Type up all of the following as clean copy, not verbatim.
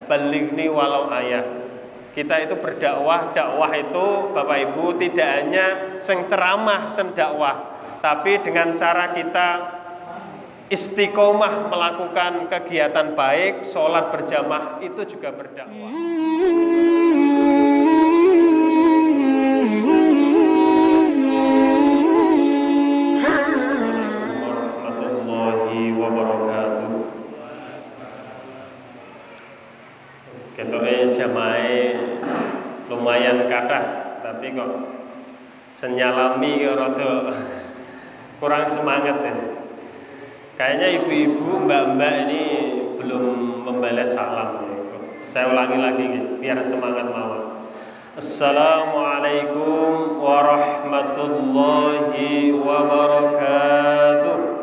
Balighni walau ayah. Kita itu berdakwah, dakwah itu Bapak Ibu tidak hanya sing ceramah, sing dakwah, tapi dengan cara kita istiqomah melakukan kegiatan baik, sholat berjamaah itu juga berdakwah. Warahmatullahi wabarakatuh. Ketoke jamaah lumayan kathah, tapi kok senyalami rada kurang semangat ya. Kayaknya ibu-ibu, mbak-mbak ini belum membalas salam. Saya ulangi lagi biar semangat mawon. Assalamualaikum warahmatullahi wabarakatuh.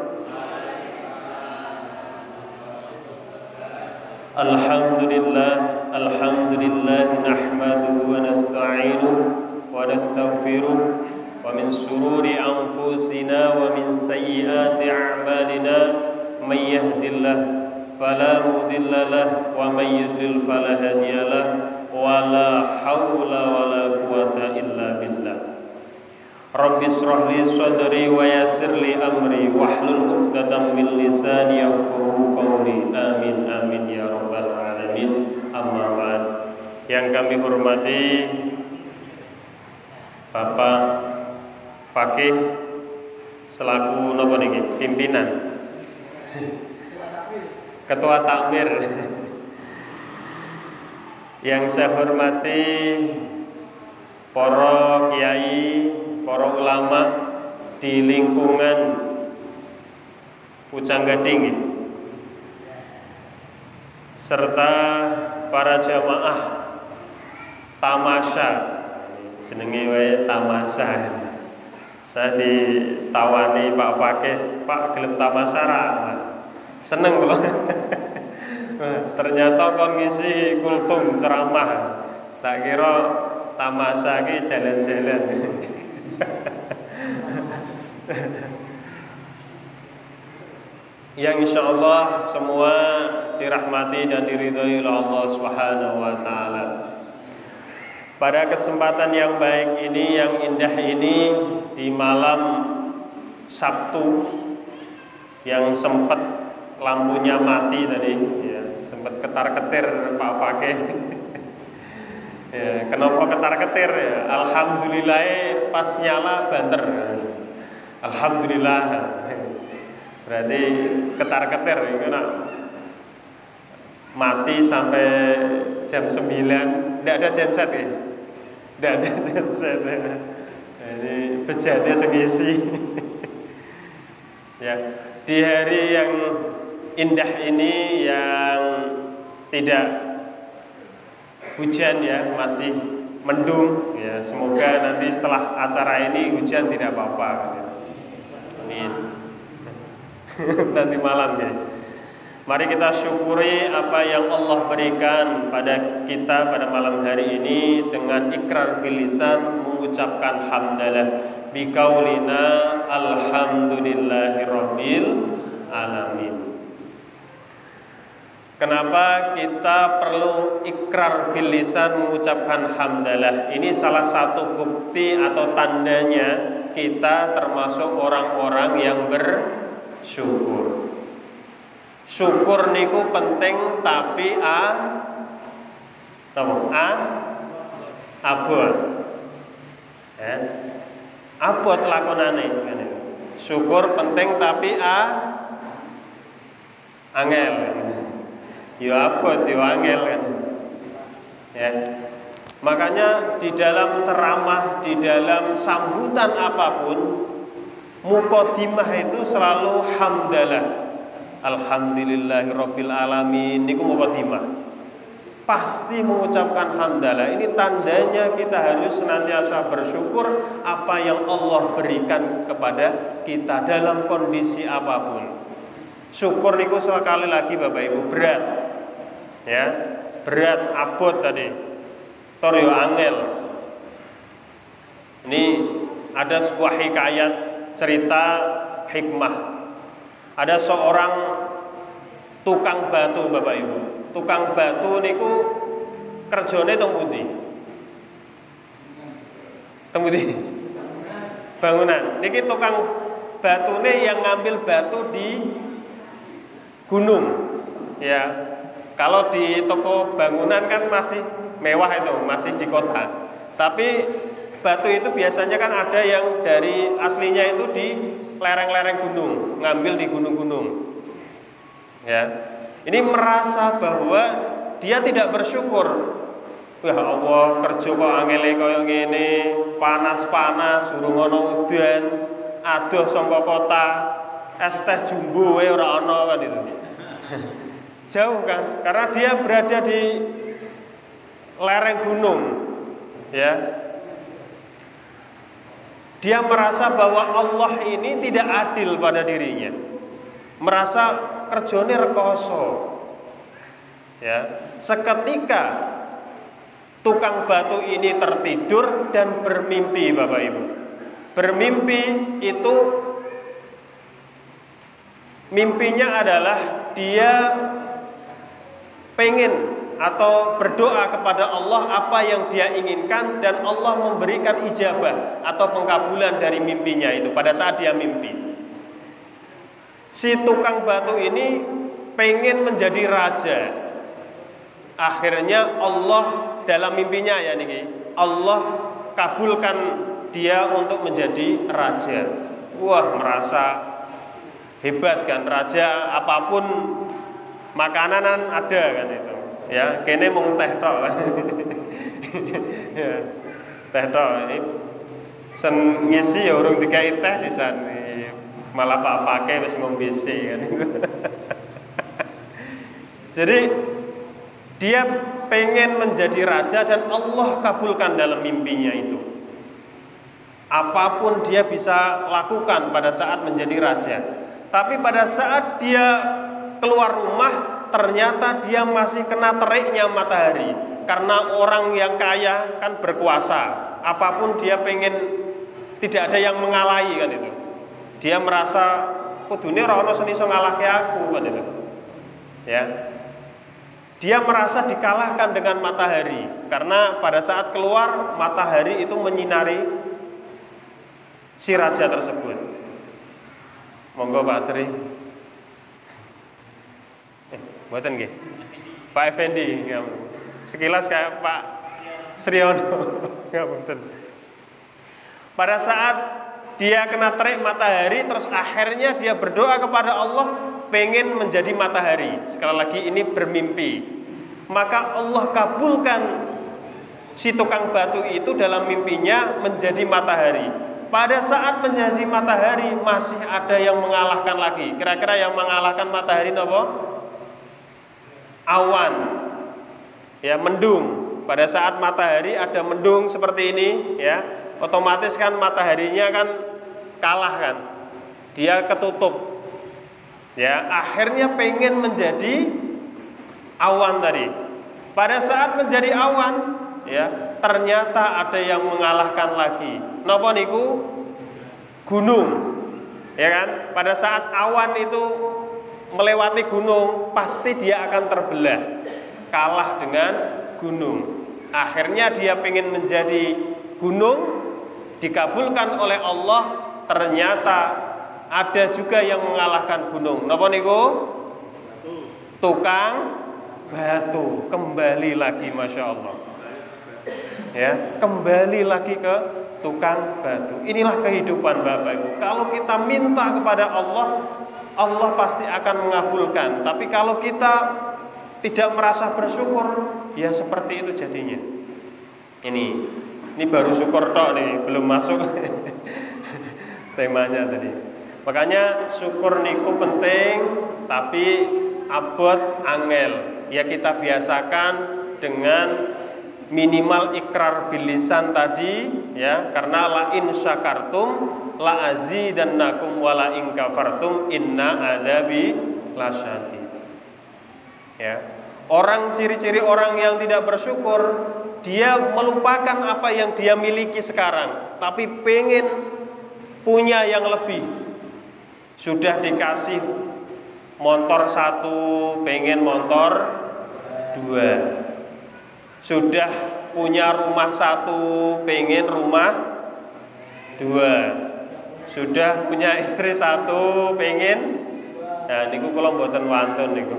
Alhamdulillah nahmaduhu wa nasta'inuhu wa nastaghfiruh wa min sururi anfusina wa min sayyiati a'malina may yahdihillah fala mudilla lahu wa may yudlil fala hadiyalah wa la haula wa la quwwata illa billah. Rabbi shrah li sadri wa yassir li amri wahlul 'uqdatam min lisani yafqahu qawli. Amin amin ya rabbal alamin. Amma ba'd. Yang kami hormati Bapak Fakih selaku napa niki pimpinan Ketua Takmir. Yang saya hormati para kiai, para ulama di lingkungan Pucang Gading, serta para jamaah tamasya, jenenge wae tamasya. Saya ditawani Pak Fakih, Pak gelem tamasya ra? Seneng kula. Ternyata kon ngisi kultum ceramah. Tak kira tamasya ki jalan-jalan. Yang insyaallah semua dirahmati dan diridhoi oleh Allah Subhanahu wa taala. Pada kesempatan yang baik ini, yang indah ini, di malam Sabtu yang sempat lampunya mati tadi, ya, sempat ketar-ketir Pak Fakih. Ya, kenapa ketar-ketir ya? Alhamdulillah pas nyala banter. Alhamdulillah. Berarti ketar-ketir ya, mati sampai jam 9. Tidak ada genset ya? Tidak ada genset ya. Jadi bejane segisi. Ya, di hari yang indah ini yang tidak hujan ya, masih mendung ya, semoga nanti setelah acara ini hujan tidak apa-apa ya. Amin. Nanti malam ya. Mari kita syukuri apa yang Allah berikan pada kita pada malam hari ini dengan ikrar bilisan, mengucapkan hamdalah biqaulina alhamdulillahirabbil alamin. Kenapa kita perlu ikrar bilisan, mengucapkan hamdalah? Ini salah satu bukti atau tandanya kita termasuk orang-orang yang bersyukur. Syukur niku penting, tapi abot. Ya. Abot lakonane. Syukur penting tapi angel. Ya abot ya angel kan. Ya. Makanya di dalam ceramah, di dalam sambutan apapun, muqaddimah itu selalu hamdalah. Alhamdulillahirabbil alamin niku muqaddimah. Pasti mengucapkan hamdalah. Ini tandanya kita harus senantiasa bersyukur apa yang Allah berikan kepada kita dalam kondisi apapun. Syukur niku sekali lagi Bapak Ibu berat. Ya, berat abot tadi. Tor yo angel. Ini ada sebuah hikayat cerita hikmah. Ada seorang tukang batu Bapak Ibu. tukang batu niku kerjane teng pundi? Teng pundi? Bangunan. Niki tukang batune yang ngambil batu di gunung. Ya. Kalau di toko bangunan kan masih mewah itu, masih di kota. Tapi batu itu biasanya kan ada yang dari aslinya itu di lereng-lereng gunung, ngambil di gunung-gunung. Ya. Ini merasa bahwa dia tidak bersyukur. Ya Allah, kerja kok angele koyo ngene, panas-panas, durung ana udan, adoh saka kota, es teh jumbo wae ora ana kan itu. Jauh kan? Karena dia berada di lereng gunung. Ya. Dia merasa bahwa Allah ini tidak adil pada dirinya. Merasa kerjane rekoso. Ya. Seketika tukang batu ini tertidur dan bermimpi, Bapak Ibu. Bermimpi itu mimpinya adalah dia pengen atau berdoa kepada Allah apa yang dia inginkan dan Allah memberikan ijabah atau pengkabulan dari mimpinya itu pada saat dia mimpi. Si tukang batu ini pengen menjadi raja. Akhirnya Allah dalam mimpinya ya niki, Allah kabulkan dia untuk menjadi raja. Wah, merasa hebat kan, raja apapun makanan ada kan itu. Ya, kene mung teh tok kan. Ya, teh tok ini sen ngisi ya urung dikai teh sisan. Malah Pak Fakih wis ngombisi kan. Jadi dia pengen menjadi raja dan Allah kabulkan dalam mimpinya itu. Apapun dia bisa lakukan pada saat menjadi raja. Tapi pada saat dia keluar rumah, ternyata dia masih kena teriknya matahari. Karena orang yang kaya kan berkuasa. Apapun dia pengen, tidak ada yang mengalahi kan itu. Dia merasa kudune ora ono sing iso ngalahke aku kan itu. Ya. Dia merasa dikalahkan dengan matahari karena pada saat keluar matahari itu menyinari si raja tersebut. Monggo Pak Sri. Mboten nggih. Pak Effendi, sekilas kayak Pak Sriono. Mboten. Pada saat dia kena terik matahari terus akhirnya dia berdoa kepada Allah pengen menjadi matahari. Sekali lagi ini bermimpi. Maka Allah kabulkan si tukang batu itu dalam mimpinya menjadi matahari. Pada saat menjadi matahari masih ada yang mengalahkan lagi. Kira-kira yang mengalahkan matahari apa? Awan. Ya, mendung. Pada saat matahari ada mendung seperti ini, ya, otomatis kan mataharinya kan kalah kan. Dia ketutup. Ya, akhirnya pengen menjadi awan tadi. Pada saat menjadi awan, ya, ternyata ada yang mengalahkan lagi. Napa niku? Gunung. Ya kan? Pada saat awan itu melewati gunung, pasti dia akan terbelah. Kalah dengan gunung. Akhirnya dia pengen menjadi gunung, dikabulkan oleh Allah, ternyata ada juga yang mengalahkan gunung. Napa niku? Tukang batu. Kembali lagi, Masya Allah. Ya, kembali lagi ke tukang batu. Inilah kehidupan Bapak Ibu. Kalau kita minta kepada Allah, Allah pasti akan mengabulkan. Tapi kalau kita tidak merasa bersyukur, ya seperti itu jadinya. Ini baru syukur tok nih, belum masuk temanya tadi. Makanya syukur niku penting, tapi abot angel. Ya kita biasakan dengan minimal ikrar bilisan tadi, ya, karena la in syakartum la azidannakum wa la in kafartum inna adzabi lasyadid. Ya. Orang ciri-ciri orang yang tidak bersyukur, dia melupakan apa yang dia miliki sekarang, tapi pengen punya yang lebih. Sudah dikasih motor 1, pengen motor dua. Sudah punya rumah satu, pengen rumah dua. Sudah punya istri satu, pengen. Nah, niku kula mboten wantun niku.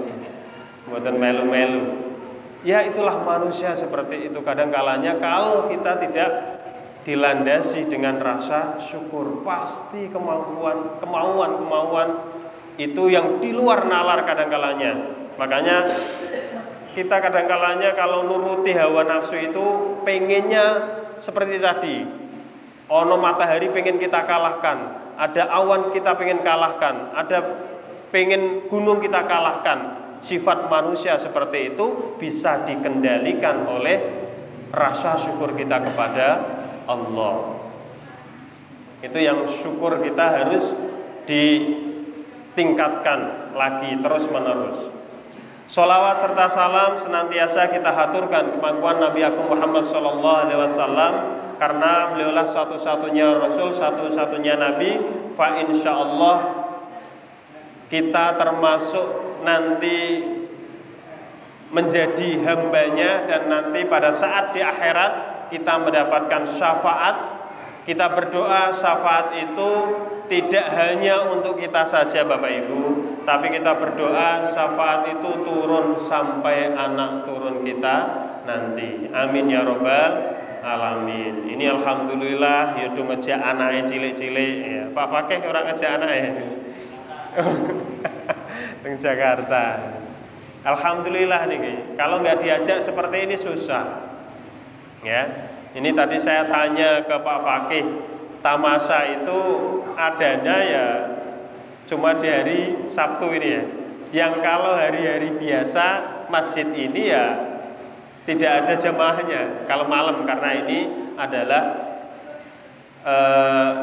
Mboten melu-melu. Ya itulah manusia seperti itu. Kadang kalanya kalau kita tidak dilandasi dengan rasa syukur, pasti kemauan itu yang di luar nalar kadang kalanya. Makanya kita kadang kalanya kalau nuruti hawa nafsu itu pengennya seperti tadi. Ono matahari pengen kita kalahkan, ada awan kita pengen kalahkan, ada pengen gunung kita kalahkan. Sifat manusia seperti itu bisa dikendalikan oleh rasa syukur kita kepada Allah. Itu yang syukur kita harus ditingkatkan lagi terus menerus. Sholawat serta salam senantiasa kita haturkan kemampuan Nabi Agung Muhammad SAW, karena beliaulah satu-satunya Rasul, satu-satunya Nabi. Fa insyaallah kita termasuk nanti menjadi hambanya, dan nanti pada saat di akhirat kita mendapatkan syafaat. Kita berdoa syafaat itu tidak hanya untuk kita saja Bapak Ibu, tapi kita berdoa syafaat itu turun sampai anak turun kita nanti. Amin ya robbal alamin. Ini alhamdulillah yudu ngejak anaknya cilik-cilik ya. Pak Fakih orang ngejak anaknya di Jakarta. Alhamdulillah nih. Kalau nggak diajak seperti ini susah. Ya. Ini tadi saya tanya ke Pak Fakih, tamasya itu adanya ya cuma di hari Sabtu ini ya. Yang kalau hari-hari biasa masjid ini ya tidak ada jamaahnya kalau malam, karena ini adalah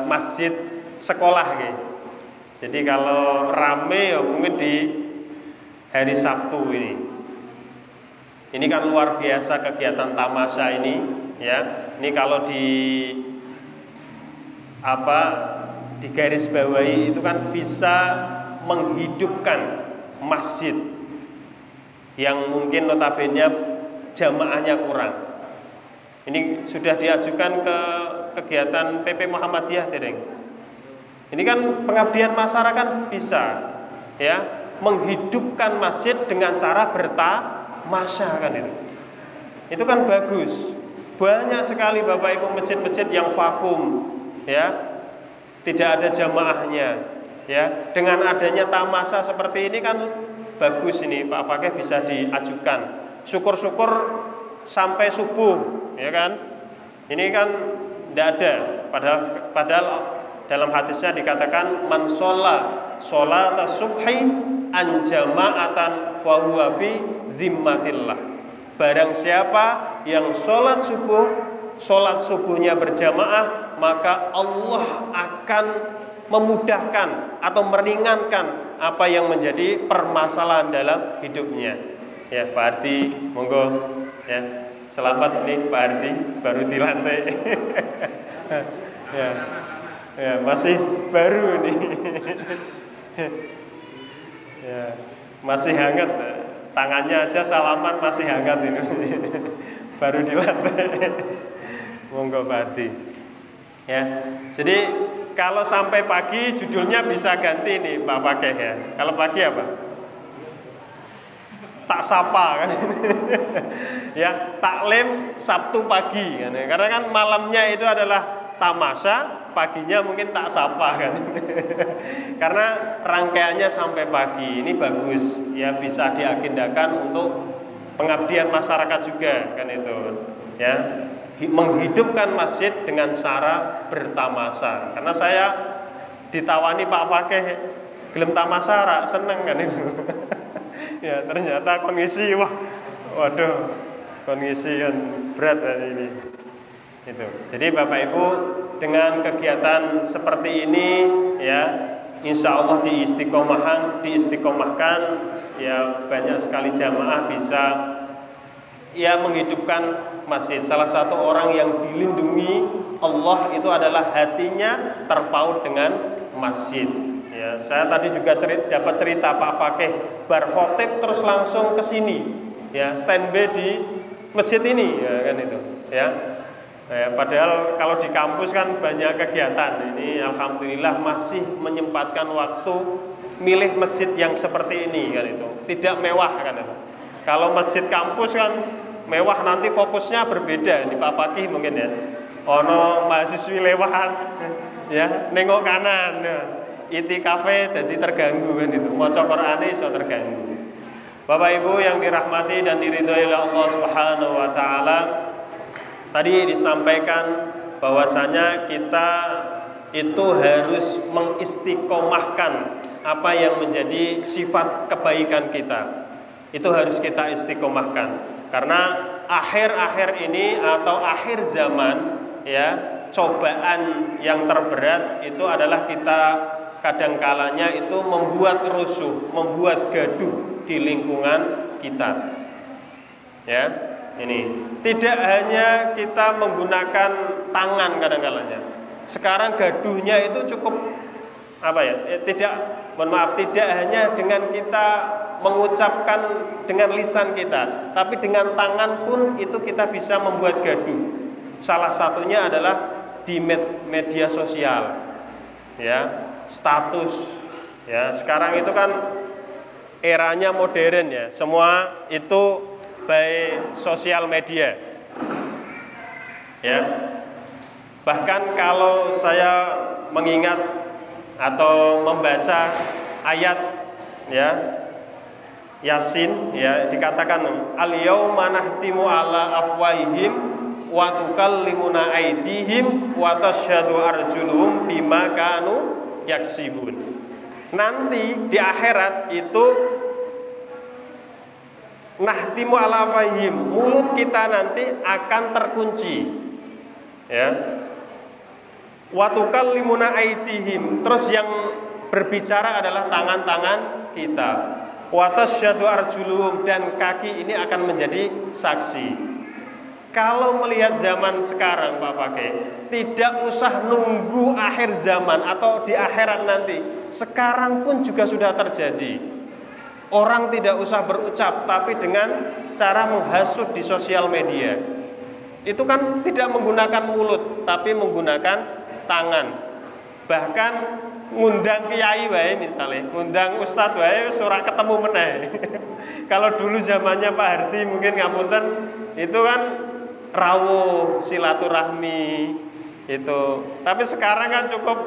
masjid sekolah gitu. Jadi kalau rame ya mungkin di hari Sabtu ini. Ini kan luar biasa kegiatan tamasya ini ya. Ini kalau di garis bawahi itu kan bisa menghidupkan masjid yang mungkin notabene jamaahnya kurang. Ini sudah diajukan ke kegiatan PP Muhammadiyah Dereng. Ini kan pengabdian masyarakat bisa ya menghidupkan masjid dengan cara bertamasya kan itu. Itu kan bagus. Banyak sekali Bapak Ibu masjid-masjid yang vakum ya. Tidak ada jamaahnya ya. Dengan adanya tamasya seperti ini kan bagus, ini Pak Fakih bisa diajukan. Syukur-syukur sampai subuh ya kan. Ini kan tidak ada, padahal dalam hadisnya dikatakan man sholat subhi an jama'atan fa huwa fi dhimmatillah. Barang siapa yang sholat subuhnya berjamaah, maka Allah akan memudahkan atau meringankan apa yang menjadi permasalahan dalam hidupnya. Ya, Pak Ardi, monggo ya. Selamat nih Pak Ardi, baru dilantik. Ya. Ya, masih baru nih. Ya, masih hangat. Tangannya aja salaman masih hangat ini. Baru dilantik. Monggo Pak Ardi. Ya. Jadi kalau sampai pagi judulnya bisa ganti nih Pak Fakih ya. Kalau pagi apa? Tak sapa kan. Ya, taklim Sabtu pagi kan. Karena kan malamnya itu adalah tamasya, paginya mungkin tak sapa kan. Karena rangkaiannya sampai pagi. Ini bagus ya, bisa diagendakan untuk pengabdian masyarakat juga kan itu ya. Menghidupkan masjid dengan cara bertamasya. Karena saya ditawani Pak Fakih gelem tamasya ra seneng kan itu. Ya ternyata kondisi waduh kondisi yang berat hari ini. Itu. Jadi Bapak Ibu dengan kegiatan seperti ini ya, insya Allah diistiqomahkan ya, banyak sekali jamaah bisa ya menghidupkan masjid. Salah satu orang yang dilindungi Allah itu adalah hatinya terpaut dengan masjid. Ya, saya tadi juga dapat cerita Pak Fakih bar khotib terus langsung ke sini ya standby di masjid ini ya kan itu ya. Padahal kalau di kampus kan banyak kegiatan. Ini alhamdulillah masih menyempatkan waktu milih masjid yang seperti ini kan itu. Tidak mewah kan itu. Kalau masjid kampus kan mewah, nanti fokusnya berbeda. Ini Pak Fakih mungkin ya. Ono mahasiswi lewat ya, nengok kanan. Ya. Itikafe jadi terganggu kan itu. Maca Qur'ane iso terganggu. Bapak Ibu yang dirahmati dan diridhoi oleh Allah Subhanahu wa taala, tadi disampaikan bahwasanya kita itu harus mengistiqomahkan apa yang menjadi sifat kebaikan kita. Itu harus kita istiqomahkan. Karena akhir-akhir ini atau akhir zaman ya, cobaan yang terberat itu adalah kita kadangkalanya itu membuat rusuh, membuat gaduh di lingkungan kita. Ya, ini tidak hanya kita menggunakan tangan kadang-kalanya. Sekarang gaduhnya itu cukup tidak hanya dengan kita mengucapkan dengan lisan kita, tapi dengan tangan pun itu kita bisa membuat gaduh. Salah satunya adalah di media sosial. Ya, status. Ya, sekarang itu kan eranya modern ya, semua itu by sosial media. Ya. Bahkan kalau saya mengingat atau membaca ayat ya Yasin ya, dikatakan al-yauma nahtimu ala afwahihim wa tukallimuna aydihim wa tashhadu arjuluhum bima kanu yaksibun. Nanti di akhirat itu nahtimu ala afwahihim, mulut kita nanti akan terkunci. Ya. Wa tukallimuna aydihim, terus yang berbicara adalah tangan-tangan kita. Wa tashhadu arjuluhum, dan kaki ini akan menjadi saksi. Kalau melihat zaman sekarang Pak Fakih, tidak usah nunggu akhir zaman atau di akhirat nanti. Sekarang pun juga sudah terjadi. Orang tidak usah berucap, tapi dengan cara menghasut di sosial media. Itu kan tidak menggunakan mulut, tapi menggunakan tangan. Bahkan ngundang kiai wae misalnya, ngundang ustadz wae surah ketemu meneh. Kalau dulu zamannya Pak Harti mungkin ngapunten, itu kan rawuh silaturahmi itu. Tapi sekarang kan cukup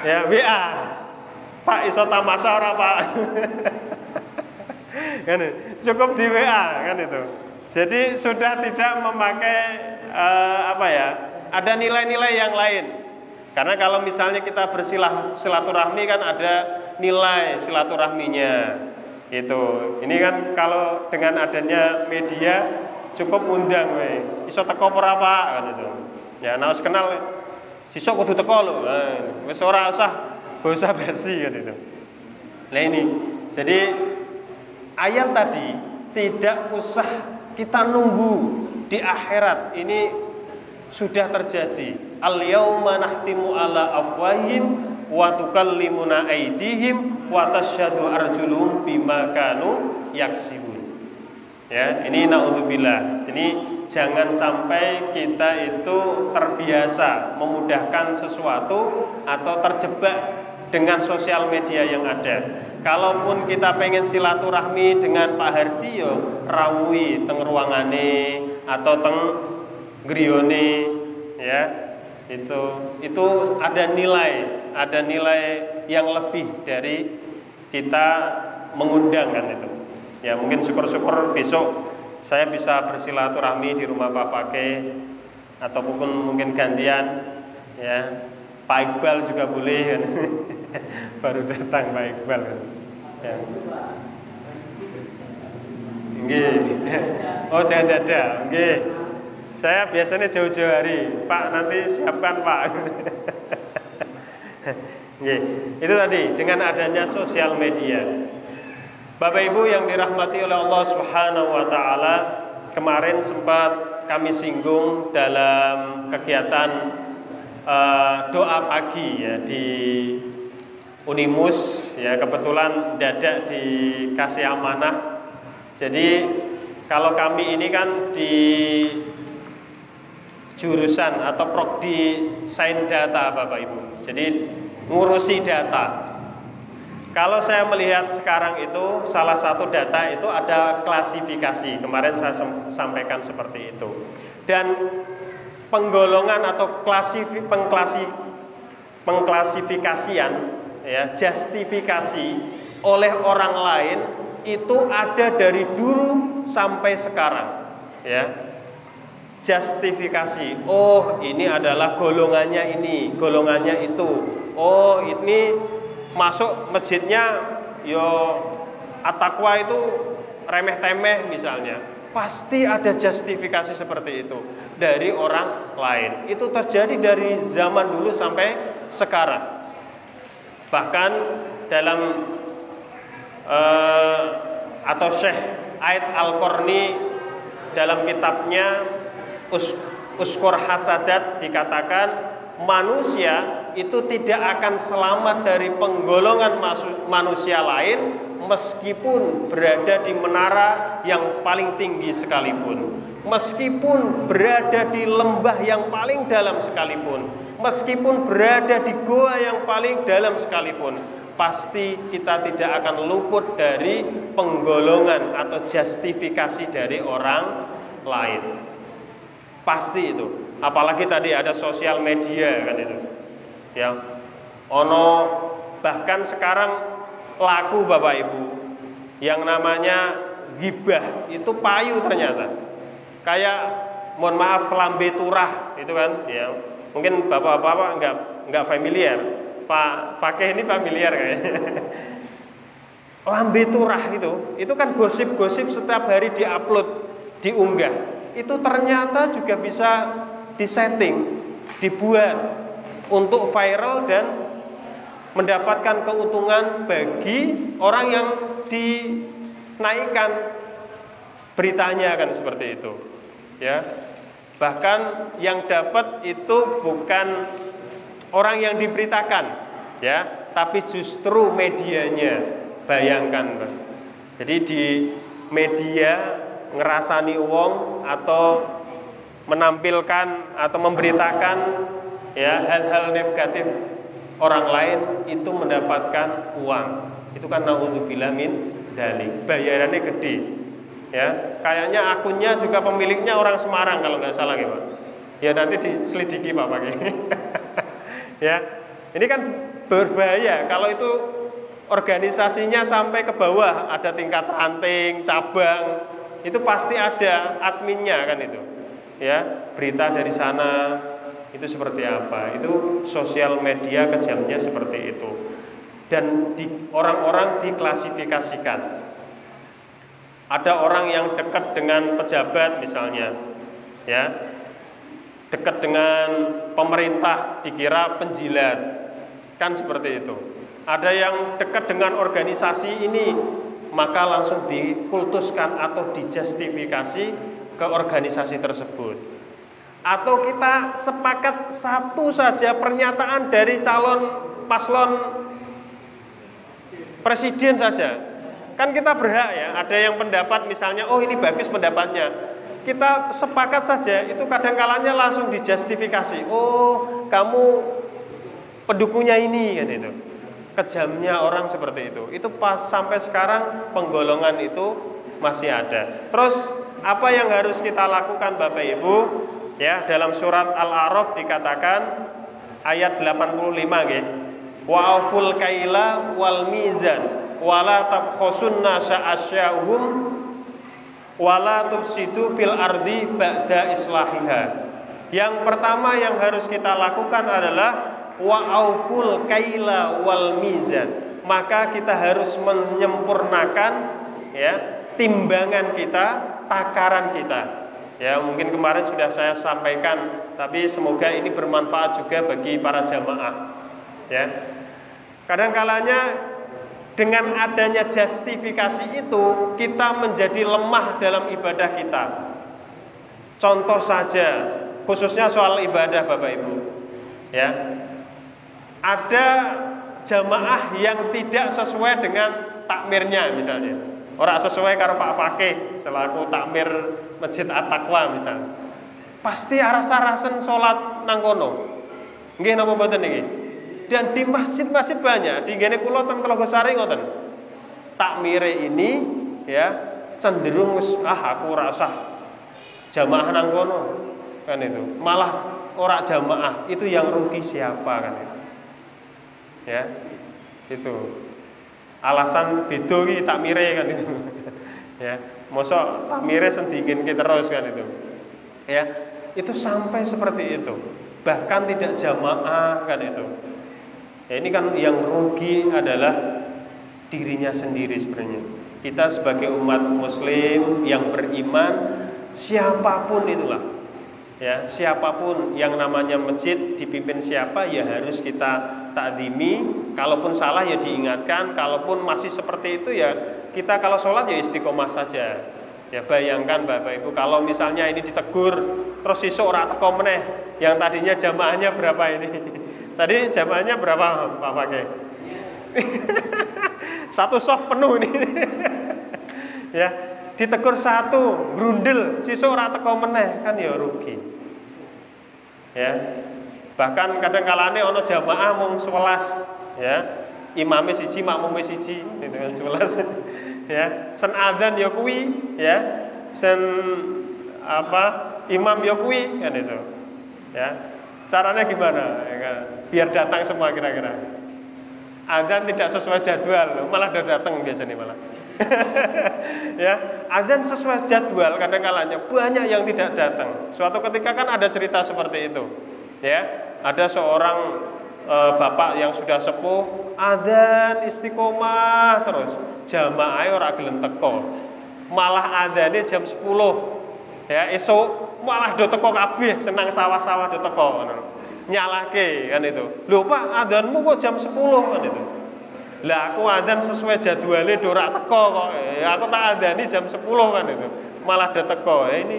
ya WA. Pak iso tamasya ora Pak? Kan cukup di WA kan itu. Jadi sudah tidak memakai ada nilai-nilai yang lain. Karena kalau misalnya kita bersilaturahmi kan ada nilai silaturahminya. Itu. Ini kan kalau dengan adanya media cukup undang iso teko ora Pak kan itu. Ya nek wis kenal sesuk kudu teko lho. Wis ora usah basa-basi kan itu. Nah ini. Jadi ayat tadi tidak usah kita nunggu di akhirat, ini sudah terjadi. Al-yauma nahtimu ala afwahihim wa tukallimuna aydihim wa tashhadu arjuluhum bima kanu yaksibun. Ya, ini naudzubillah. Jadi jangan sampai kita itu terbiasa memudahkan sesuatu atau terjebak dengan sosial media yang ada. Kalaupun kita pengen silaturahmi dengan Pak Harti yo rawuhi teng ruangane atau teng griyone ya. Itu ada nilai yang lebih dari kita mengundang kan itu. Ya mungkin syukur-syukur besok saya bisa bersilaturahmi di rumah Pak Fakih ataupun mungkin gantian ya. Pak Iqbal juga boleh kan. Baru datang Pak Iqbal kan. Ya. Nggih. Oh jangan dada. Nggih. Saya biasanya jauh-jauh hari. Pak nanti siapkan Pak. Nggih. Itu tadi dengan adanya sosial media. Bapak Ibu yang dirahmati oleh Allah Subhanahu wa taala, kemarin sempat kami singgung dalam kegiatan doa pagi ya di Unimus ya, kebetulan dadak dikasih amanah Jadi kalau kami ini kan di jurusan atau prodi sains data Bapak Ibu. Jadi ngurusi data. Kalau saya melihat sekarang itu salah satu data itu ada klasifikasi. Kemarin saya sampaikan seperti itu. Dan penggolongan atau pengklasifikasian ya, justifikasi oleh orang lain itu ada dari dulu sampai sekarang ya. Justifikasi, oh ini adalah golongannya ini, golongannya itu. Oh ini masuk masjidnya yo at-taqwa itu remeh-temeh misalnya. Pasti ada justifikasi seperti itu dari orang lain. Itu terjadi dari zaman dulu sampai sekarang. Bahkan dalam atau Syekh Aid Al-Qarni dalam kitabnya Uskur Hasadat dikatakan manusia itu tidak akan selamat dari penggolongan manusia lain meskipun berada di menara yang paling tinggi sekalipun, meskipun berada di lembah yang paling dalam sekalipun, meskipun berada di goa yang paling dalam sekalipun, pasti kita tidak akan luput dari penggolongan atau justifikasi dari orang lain. Pasti itu. Apalagi tadi ada sosial media kan itu. Ya. Bahkan sekarang laku Bapak Ibu yang namanya ghibah itu payu ternyata. Kayak mohon maaf lambe turah itu kan ya. Mungkin Bapak-bapak enggak familiar. Pak Fakih ini familiar kayaknya. Lambe turah itu kan gosip-gosip setiap hari diupload, diunggah. Itu ternyata juga bisa disetting, dibuat untuk viral dan mendapatkan keuntungan bagi orang yang dinaikkan beritanya kan seperti itu. Ya. Bahkan yang dapat itu bukan orang yang diberitakan, ya, tapi justru medianya. Bayangkan, Pak. Jadi di media ngerasani wong atau menampilkan atau memberitakan ya hal-hal negatif orang lain itu mendapatkan uang. Itu kan naudzubillah min dzalik. Bayarannya gede. Ya, kayaknya akunnya juga pemiliknya orang Semarang kalau nggak salah ya, Pak. Ya nanti diselidiki Pak pakai. Ya. Ini kan berbahaya kalau itu organisasinya sampai ke bawah, ada tingkat ranting, cabang. Itu pasti ada adminnya kan itu. Ya, berita dari sana itu seperti apa? Itu sosial media kejamnya seperti itu. Dan orang-orang diklasifikasikan. Ada orang yang dekat dengan pejabat misalnya, ya, dekat dengan pemerintah dikira penjilat, kan seperti itu. Ada yang dekat dengan organisasi ini, maka langsung dikultuskan atau dijustifikasi ke organisasi tersebut. Atau kita sepakat satu saja pernyataan dari calon paslon presiden saja. Kan kita berhak ya, ada yang pendapat misalnya, oh ini bagus pendapatnya. Kita sepakat saja, itu kadang-kalanya langsung dijustifikasi. Oh, kamu pendukungnya ini kan itu. Kejamnya orang seperti itu. Itu pas sampai sekarang penggolongan itu masih ada. Terus apa yang harus kita lakukan Bapak Ibu? Ya, dalam surat Al-A'raf dikatakan ayat 85 nggih. Wa'ful kaila wal mizan wala tabkhasunna sa'asyahum wala tufsidu fil ardi ba'da islahiha. Yang pertama yang harus kita lakukan adalah wa'auful kaila wal mizan. Maka kita harus menyempurnakan ya timbangan kita, takaran kita. Ya, mungkin kemarin sudah saya sampaikan, tapi semoga ini bermanfaat juga bagi para jamaah. Ya. Kadang-kalanya dengan adanya justifikasi itu kita menjadi lemah dalam ibadah kita. Contoh saja, khususnya soal ibadah Bapak Ibu. Ya. Ada jamaah yang tidak sesuai dengan takmirnya misalnya. Ora sesuai karo Pak Fakih selaku takmir Masjid At-Taqwa misal. Pasti aras-arasen salat nang kono. Nggih napa mboten niki? Dan di masjid-masjid banyak, di ngene kula teng Telogosari ngoten. Takmire ini ya cenderung aku ora usah jamaah nang kono kan itu. Malah ora jamaah, itu yang rugi siapa kan itu. Ya. Itu. Alasan beda ki takmire kan itu. Ya. Mosok takmire sendinginke terus kan itu. Ya. Itu sampai seperti itu. Bahkan tidak jamaah kan itu. Ya, ini kan yang rugi adalah dirinya sendiri sebenarnya. Kita sebagai umat muslim yang beriman, siapapun itulah, ya siapapun yang namanya masjid dipimpin siapa ya harus kita takdimi. Kalaupun salah ya diingatkan. Kalaupun masih seperti itu ya kita kalau sholat ya istiqomah saja. Ya bayangkan Bapak Ibu kalau misalnya ini ditegur terus sesuk ora teko meneh, yang tadinya jamaahnya berapa ini? Tadi jamaahnya berapa Pak Fakih? Satu soft penuh ini. Ya, ditegur satu, grundel, sesuk ora teko meneh kan ya rugi. Ya. Bahkan kadang-kalane ana jamaah mung 11, ya. Imame siji, makmume siji, gitu kan 11. Ya, sen adzan ya kuwi, ya. Sen imam ya kuwi kan itu. Ya. Caranya gimana? Ya kan? Biar datang semua kira-kira. Adzan tidak sesuai jadwal, malah udah datang biasanya malah. Ya, adzan sesuai jadwal kadang-kalanya banyak yang tidak datang. Suatu ketika kan ada cerita seperti itu. Ya, ada seorang bapak yang sudah sepuh, adzan istiqomah terus, jamaah ora gelem teko. Malah adzane jam 10. Ya, esuk malah do teko kabeh, senang sawah-sawah do teko ngono. Nyalake kan itu. Lho Pak, adzanmu kok jam 10 kan itu. Lah aku adzan sesuai jadwale do ora teko kok. Aku tak adzani jam 10 kan itu. Malah do teko. Ya ini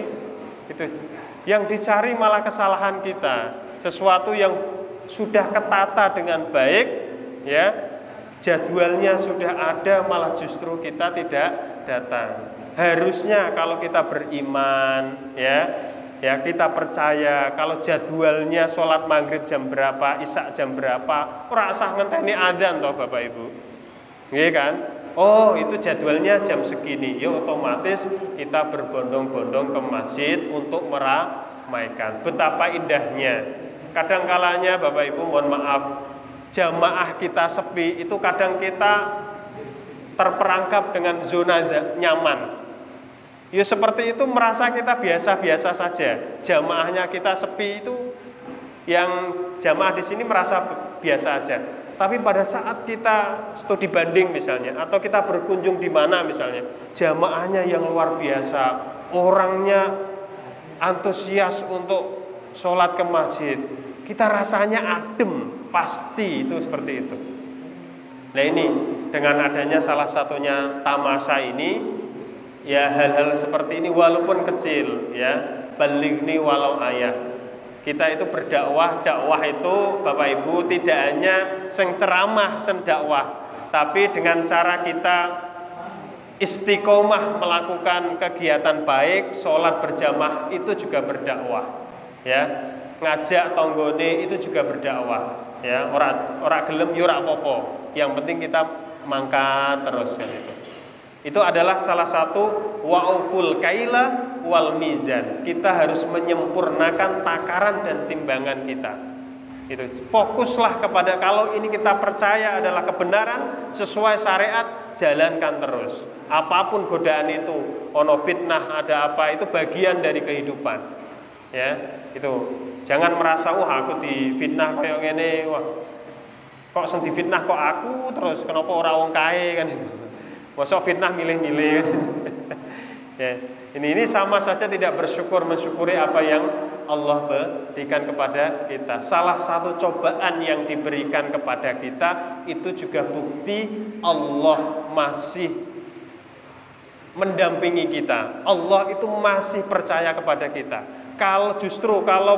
itu. Yang dicari malah kesalahan kita. Sesuatu yang sudah ketata dengan baik, ya. Jadwalnya sudah ada malah justru kita tidak datang. Harusnya kalau kita beriman, ya kita percaya kalau jadwalnya sholat maghrib jam berapa, isya jam berapa, ora usah ngenteni adzan toh Bapak Ibu. Nggih kan? Oh, itu jadwalnya jam segini. Ya otomatis kita berbondong-bondong ke masjid untuk meramaikan. Betapa indahnya. Kadang kalanya Bapak Ibu mohon maaf, jamaah kita sepi itu kadang kita terperangkap dengan zona nyaman. Ya seperti itu merasa kita biasa-biasa saja. Jamaahnya kita sepi itu yang jamaah di sini merasa biasa aja. Tapi pada saat kita studi banding misalnya atau kita berkunjung di mana misalnya, jamaahnya yang luar biasa, orangnya antusias untuk sholat ke masjid. Kita rasanya adem, pasti itu seperti itu. Nah ini dengan adanya salah satunya tamasya ini, ya hal-hal seperti ini walaupun kecil, ya balighni walau ayat. Kita itu berdakwah, dakwah itu Bapak Ibu tidak hanya sing ceramah, sing dakwah, tapi dengan cara kita istiqomah melakukan kegiatan baik, sholat berjamaah itu juga berdakwah, ya. Ngajak tonggone itu juga berdakwah, ya. Ora gelem yo ora apa-apa. Yang penting kita mangkat terus kan itu. Itu adalah salah satu wa'uful kaila wal mizan. Kita harus menyempurnakan takaran dan timbangan kita. Itu fokuslah kepada kalau ini kita percaya adalah kebenaran sesuai syariat, jalankan terus. Apapun godaan itu, ono fitnah ada apa itu bagian dari kehidupan. Ya, itu. Jangan merasa wah aku difitnah kayak ngene, wah kok sing difitnah kok aku terus kenapa ora wong kae kan itu. Mosok fitnah milih-milih kan. Ya, ini sama saja tidak bersyukur mensyukuri apa yang Allah berikan kepada kita. Salah satu cobaan yang diberikan kepada kita itu juga bukti Allah masih mendampingi kita. Allah itu masih percaya kepada kita. Kalau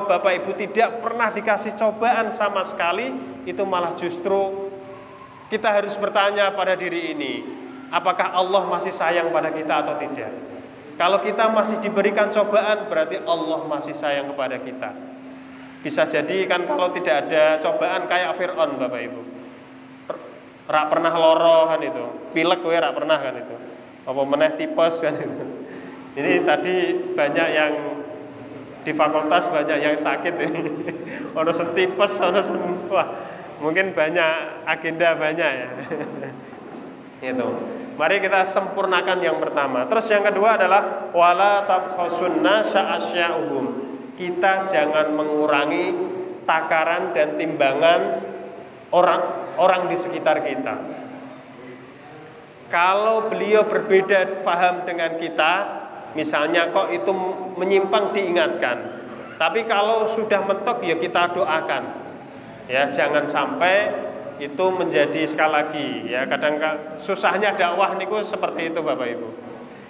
Bapak Ibu tidak pernah dikasih cobaan sama sekali, itu malah justru kita harus bertanya pada diri ini, apakah Allah masih sayang pada kita atau tidak. Kalau kita masih diberikan cobaan, berarti Allah masih sayang kepada kita. Bisa jadi kan kalau tidak ada cobaan kayak Fir'aun, Bapak Ibu. Rak pernah loro kan itu, pilek kowe rak pernah kan itu. Apa meneh tipes kan itu. Ini tadi banyak yang di fakultas banyak yang sakit ini. Ono sing tipes, ono sing wah, mungkin banyak agenda banyak ya. Itu. Mari kita sempurnakan yang pertama. Terus yang kedua adalah wala tabkhasunna sa'asya'uhum. Kita jangan mengurangi takaran dan timbangan orang di sekitar kita. Kalau beliau berbeda faham dengan kita, misalnya kok itu menyimpang diingatkan. Tapi kalau sudah mentok ya kita doakan. Ya, jangan sampai itu menjadi sekali lagi ya kadang susahnya dakwah niku seperti itu Bapak Ibu.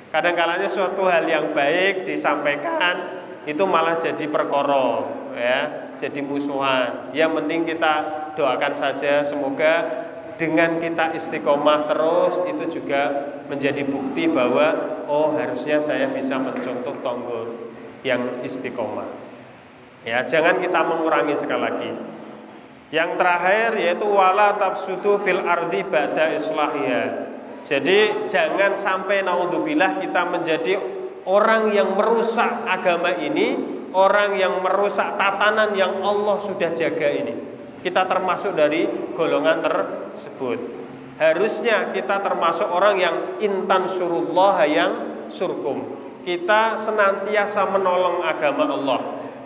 Kadang-kalanya suatu hal yang baik disampaikan itu malah jadi perkara ya, jadi musuhan. Yang penting kita doakan saja semoga dengan kita istiqomah terus itu juga menjadi bukti bahwa oh harusnya saya bisa mencontoh tonggo yang istiqomah. Ya, jangan kita mengurangi sekali lagi. Yang terakhir yaitu wala tafsudu fil ardi ba'da islahiha. Jadi jangan sampai naudzubillah kita menjadi orang yang merusak agama ini, orang yang merusak tatanan yang Allah sudah jaga ini. Kita termasuk dari golongan tersebut. Harusnya kita termasuk orang yang intan surullah yang surkum. Kita senantiasa menolong agama Allah.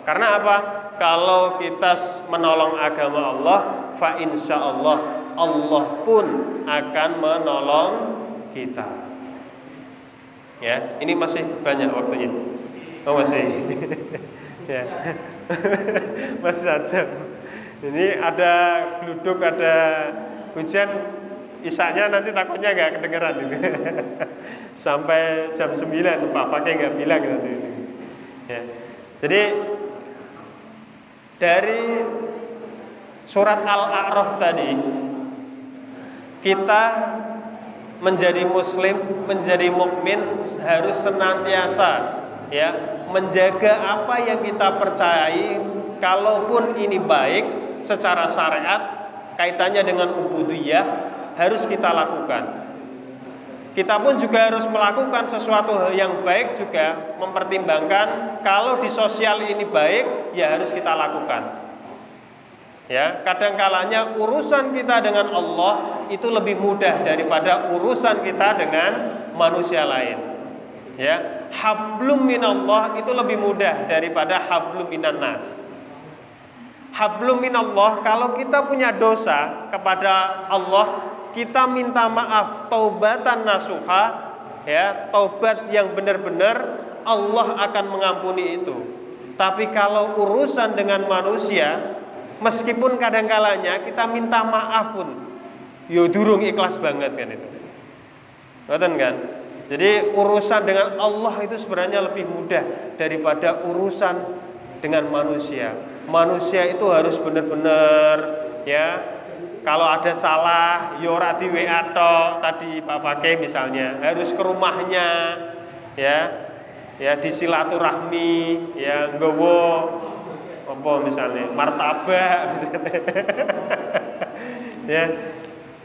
Karena apa? Kalau kita menolong agama Allah, fa insya Allah Allah pun akan menolong kita. Ya, ini masih banyak waktunya. Oh masih. Ya, masih saja. Ini ada gluduk, ada hujan. Isaknya nanti takutnya nggak kedengeran ini. Sampai jam 9 Pak Fakih nggak bilang nanti. Ya. Jadi dari surat Al-A'raf tadi kita menjadi muslim, menjadi mukmin harus senantiasa ya menjaga apa yang kita percayai, kalaupun ini baik secara syariat kaitannya dengan ubudiyah harus kita lakukan. Kita pun juga harus melakukan sesuatu hal yang baik juga, mempertimbangkan kalau di sosial ini baik, ya harus kita lakukan. Ya, kadang-kalanya urusan kita dengan Allah itu lebih mudah daripada urusan kita dengan manusia lain. Ya, hablum minallah itu lebih mudah daripada hablum minan nas. Hablum minallah, kalau kita punya dosa kepada Allah, kita minta maaf taubatan nasuha, ya, taubat yang benar-benar, Allah akan mengampuni itu. Tapi kalau urusan dengan manusia, meskipun kadang-kalanya kita minta maaf pun, yo durung ikhlas banget kan itu. Betul kan? Jadi urusan dengan Allah itu sebenarnya lebih mudah daripada urusan dengan manusia. Manusia itu harus benar-benar ya, kalau ada salah, ora di WA tok tadi Pak Fakih misalnya, harus ke rumahnya, ya disilaturahmi, ya nggowo apa misalnya martabak,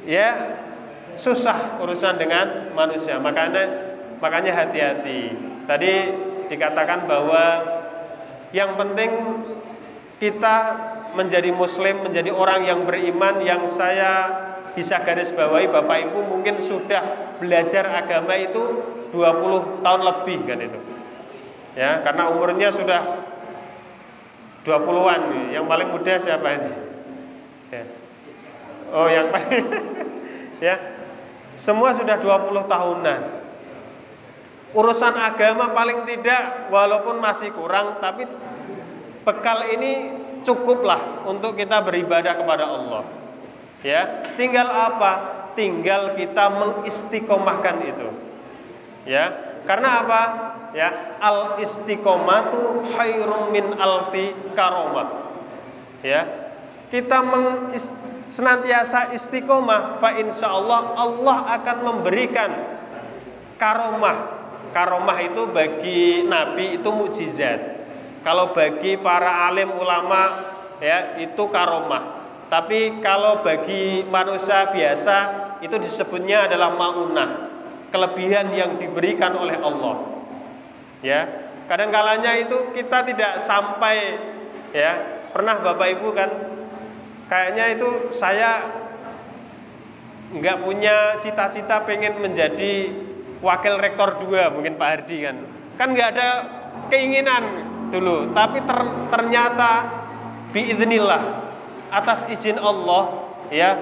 ya susah urusan dengan manusia. Makanya hati-hati. Tadi dikatakan bahwa yang penting kita menjadi muslim, menjadi orang yang beriman. Yang saya bisa garis bawahi Bapak Ibu mungkin sudah belajar agama itu 20 tahun lebih kan itu. Ya, karena umurnya sudah 20-an. Yang paling muda siapa ini? Ya. Oh, yang paling ya. Semua sudah 20 tahunan. Urusan agama paling tidak walaupun masih kurang, tapi bekal ini cukuplah untuk kita beribadah kepada Allah. Ya, tinggal apa? Tinggal kita mengistiqomahkan itu. Ya, karena apa? Ya, al istiqomatu khairum min alfi karomat. Ya, kita senantiasa istiqomah, fa insyaallah Allah akan memberikan karomah. Karomah itu bagi nabi itu mukjizat. Kalau bagi para alim ulama ya itu karomah. Tapi kalau bagi manusia biasa itu disebutnya adalah maunah, kelebihan yang diberikan oleh Allah. Ya, kadang-kalanya itu kita tidak sampai ya. Pernah Bapak Ibu kan kayaknya itu saya nggak punya cita-cita pengen menjadi wakil rektor 2 mungkin Pak Hardi kan nggak ada keinginan dulu, tapi ternyata biidznillah atas izin Allah ya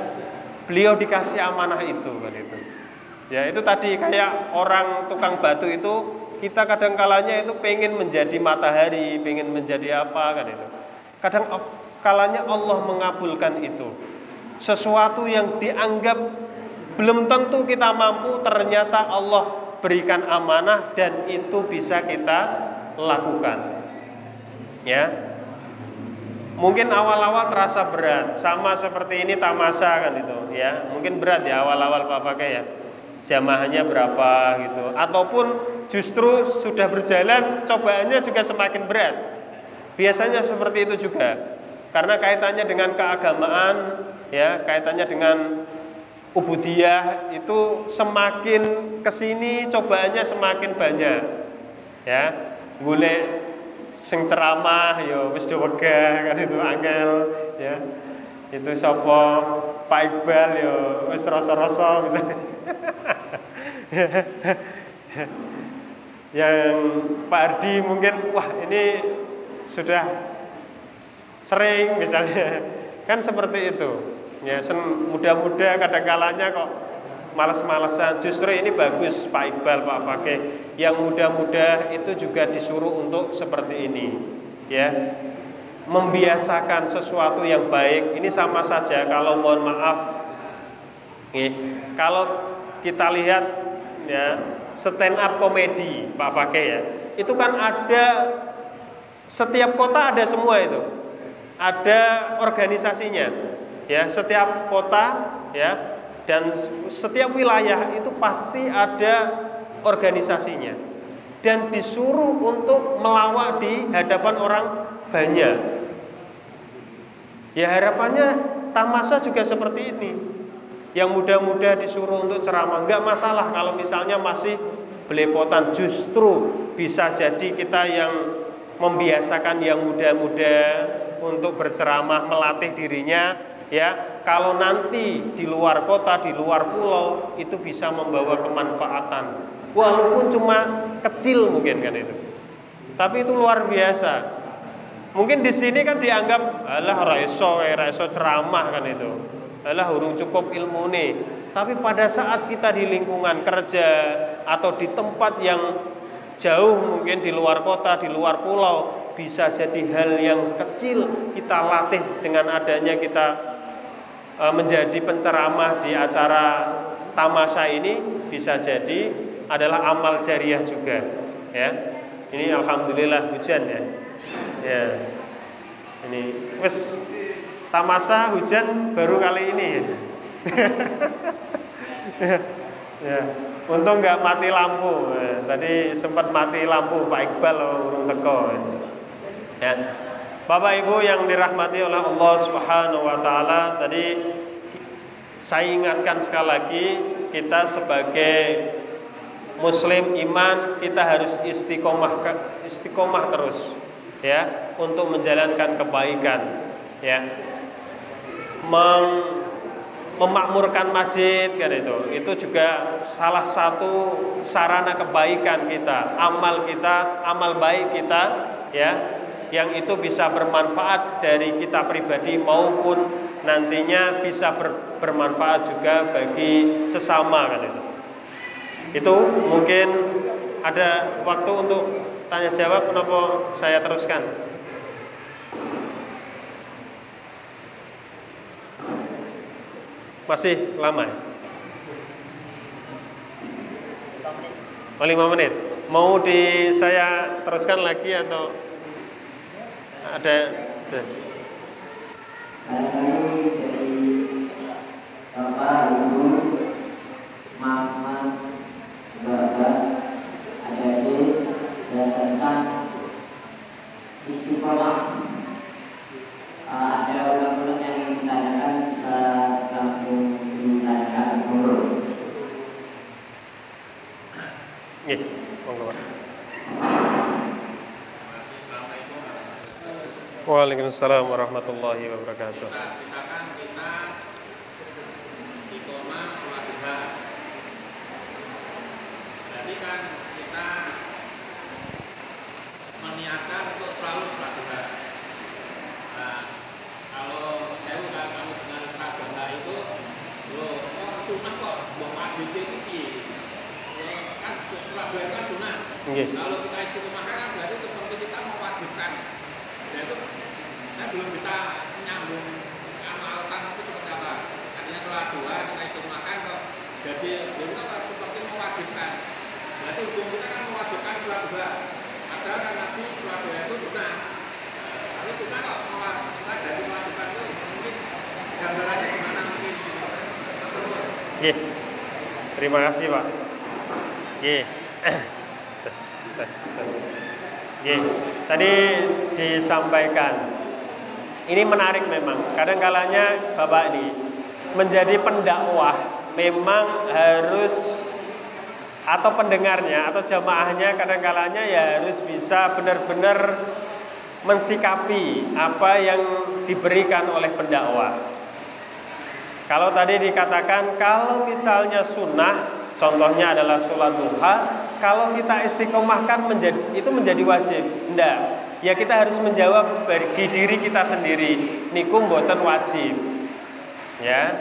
beliau dikasih amanah itu kan itu. Ya itu tadi kayak orang tukang batu itu kita kadang-kalanya itu pengen menjadi matahari, pengen menjadi apa kan itu. Kadang kalanya Allah mengabulkan itu. Sesuatu yang dianggap belum tentu kita mampu, ternyata Allah berikan amanah dan itu bisa kita lakukan. Ya. Mungkin awal-awal terasa berat, sama seperti ini tamasa kan itu, ya. Mungkin berat ya awal-awal Pak Fakih ya. Jamaahnya berapa gitu. Ataupun justru sudah berjalan cobaannya juga semakin berat. Biasanya seperti itu juga. Karena kaitannya dengan keagamaan, ya, kaitannya dengan ubudiyah itu semakin kesini cobaannya semakin banyak, ya. Golek sing ceramah, yo wis do wegah kan itu angel, ya. Itu sapa Pak Iqbal yo wis rasa-rasa misalnya. Yang Pak Ardi mungkin wah ini sudah sering misalnya kan seperti itu ya, muda-muda kadang-kalanya kok malas-malasan. Justru ini bagus Pak Iqbal, Pak Fakih, yang muda-muda itu juga disuruh untuk seperti ini ya, membiasakan sesuatu yang baik. Ini sama saja kalau mohon maaf kalau kita lihat ya stand up komedi Pak Fakih ya, itu kan ada setiap kota ada semua itu, ada organisasinya ya, setiap kota ya dan setiap wilayah itu pasti ada organisasinya dan disuruh untuk melawak di hadapan orang banyak. Ya harapannya tamasa juga seperti ini. Yang muda-muda disuruh untuk ceramah, enggak masalah kalau misalnya masih belepotan, justru bisa jadi kita yang membiasakan yang muda-muda untuk berceramah, melatih dirinya ya. Kalau nanti di luar kota, di luar pulau itu bisa membawa kemanfaatan walaupun cuma kecil mungkin kan itu, tapi itu luar biasa. Mungkin di sini kan dianggap alah raiso ceramah kan itu, alah urung cukup ilmu nih. Tapi pada saat kita di lingkungan kerja atau di tempat yang jauh mungkin di luar kota, di luar pulau, bisa jadi hal yang kecil kita latih dengan adanya kita menjadi penceramah di acara tamasa ini, bisa jadi adalah amal jariah juga ya. Ini alhamdulillah hujan ya. Ya. Ini wes tamasa hujan baru kali ini ya. Ya. Untung nggak mati lampu. Tadi sempat mati lampu Pak Iqbal urung teko. Ya. Bapak Ibu yang dirahmati oleh Allah Subhanahu wa taala, tadi saya ingatkan sekali lagi, kita sebagai muslim iman kita harus istiqomah terus ya untuk menjalankan kebaikan ya. Memakmurkan masjid kan itu juga salah satu sarana kebaikan kita, amal baik kita ya, yang itu bisa bermanfaat dari kita pribadi maupun nantinya bisa bermanfaat juga bagi sesama kan itu. Itu mungkin ada waktu untuk tanya jawab, kenapa saya teruskan? Masih lama ya? 5 menit. Mau saya teruskan lagi atau ada? barangkali dari Bapak, Ibu, Mas, Bapak, adik-adik, dan tentang istiqomah. Ada ulang-ulang yang ingin ditanyakan, bisa langsung ditanyakan dulu. Nggih, monggo Pak. Waalaikumsalam warahmatullahi wabarakatuh. Misalkan kita istiqomah sholat duha, berarti kan kita meniatkan untuk selalu sholat duha. Nah, kalau saya udah kamu dengan sholat duha itu, cuma kok mau wajib ini, kan sholat duha kan sunnah. Kalau kita istiqomahkan kan berarti seperti kita mewajibkan. Itu saya belum bisa menyambung alasan itu seperti apa. Artinya sholat duha kita istiqomahkan kok jadi kita seperti mewajibkan. Berarti hukum kita kan mewajibkan sholat duha. Padahal kan Nabi sholat duha itu sunnah. Lalu sunnah kok kita dari mewajibkan itu mungkin gambarannya gimana mungkin? Nggih. Terima kasih Pak. Nggih. Tes. Tadi disampaikan, ini menarik memang. Kadang-kalanya Bapak ini menjadi pendakwah memang harus, atau pendengarnya atau jamaahnya kadang-kalanya ya harus bisa benar-benar mensikapi apa yang diberikan oleh pendakwah. Kalau tadi dikatakan kalau misalnya sunnah, contohnya adalah sholat duha, kalau kita istiqomahkan itu menjadi wajib. Enggak. Ya kita harus menjawab bagi diri kita sendiri. Niku mboten wajib. Ya.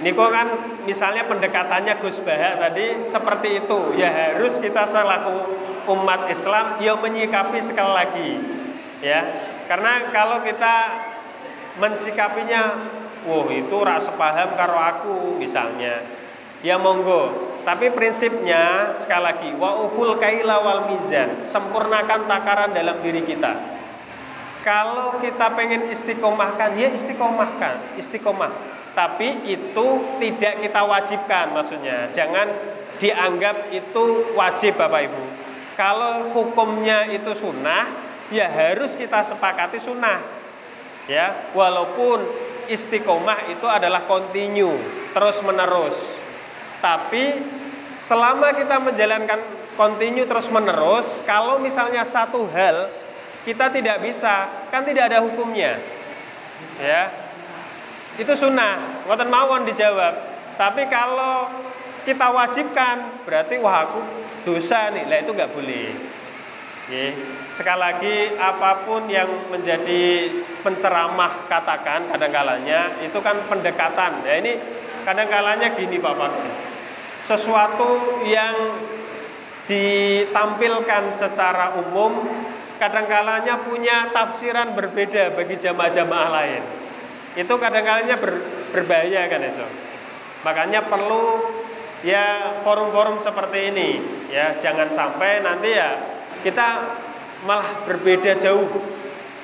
Niku kan misalnya pendekatannya Gus Bahak tadi seperti itu. Ya harus kita selaku umat Islam ya menyikapi sekali lagi. Ya. Karena kalau kita mensikapinya, wah itu rak sepaham karo aku misalnya. Ya monggo. Tapi prinsipnya sekali lagi wa uful kaila wal mizan, sempurnakan takaran dalam diri kita. Kalau kita pengen istiqomahkan, ya istiqomah. Tapi itu tidak kita wajibkan, maksudnya jangan dianggap itu wajib Bapak Ibu. Kalau hukumnya itu sunnah, ya harus kita sepakati sunnah. Ya, walaupun istiqomah itu adalah continue, terus menerus. Tapi selama kita menjalankan continue terus menerus, kalau misalnya satu hal kita tidak bisa, kan tidak ada hukumnya. Ya. Itu sunnah, ngoten mawon dijawab. Tapi kalau kita wajibkan, berarti wah aku dosa nih. Lah itu enggak boleh. Ya. Sekali lagi apapun yang menjadi penceramah katakan kadang-kalanya itu kan pendekatan. Ya ini kadang-kalanya gini Pak Fakri. Sesuatu yang ditampilkan secara umum kadang-kalanya punya tafsiran berbeda bagi jamaah-jamaah lain. Itu kadang-kalanya berbahaya kan itu. Makanya perlu ya forum-forum seperti ini ya, jangan sampai nanti ya kita malah berbeda jauh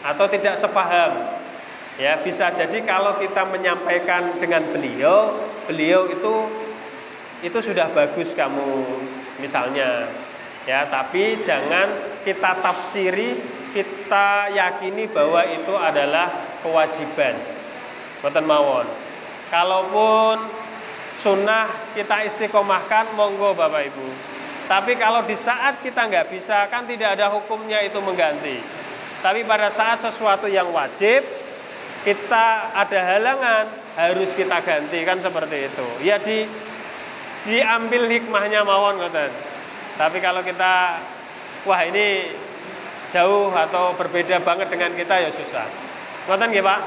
atau tidak sepaham. Ya, bisa jadi kalau kita menyampaikan dengan beliau itu sudah bagus kamu misalnya. Ya, tapi jangan kita tafsiri, kita yakini bahwa itu adalah kewajiban. Boten mawon. Kalaupun sunnah kita istiqomahkan, monggo Bapak Ibu. Tapi kalau di saat kita nggak bisa, kan tidak ada hukumnya itu mengganti. Tapi pada saat sesuatu yang wajib, kita ada halangan, harus kita ganti, kan seperti itu. Ya diambil hikmahnya mawon ngoten. Tapi kalau kita wah ini jauh atau berbeda banget dengan kita ya susah. Ngoten nggih Pak?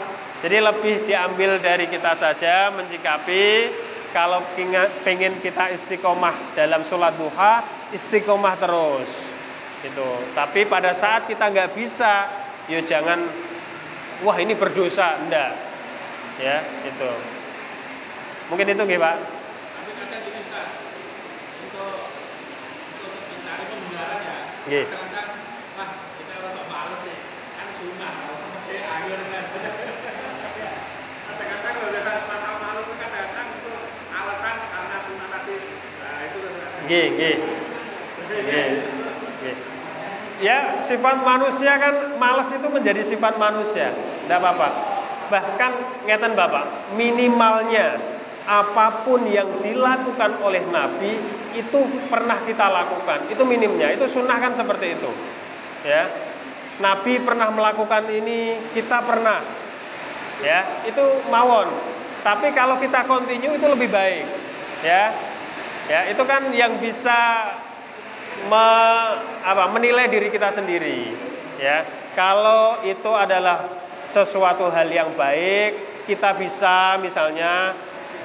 Jadi lebih diambil dari kita saja mencikapi. Kalau pengen kita istiqomah dalam sholat duha, istiqomah terus gitu. Tapi pada saat kita nggak bisa, ya jangan wah ini berdosa, enggak ya gitu. Mungkin itu nggih Pak. Tapi kadang kita untuk mencari pembenaran ya. Nggih. Kadang-kadang wah kita orang males sih, kan sunnah, harus mesti ayo dengan Nggih, nggih. Nggih. Nggih. Ya, sifat manusia kan malas itu menjadi sifat manusia. Tidak apa-apa. Bahkan ngeten Bapak, minimalnya apapun yang dilakukan oleh Nabi itu pernah kita lakukan. Itu minimnya. Itu sunnah kan seperti itu. Ya. Nabi pernah melakukan ini, kita pernah. Ya, itu mawon. Tapi kalau kita continue itu lebih baik. Ya. Ya, itu kan yang bisa menilai diri kita sendiri, ya. Kalau itu adalah sesuatu hal yang baik, kita bisa misalnya,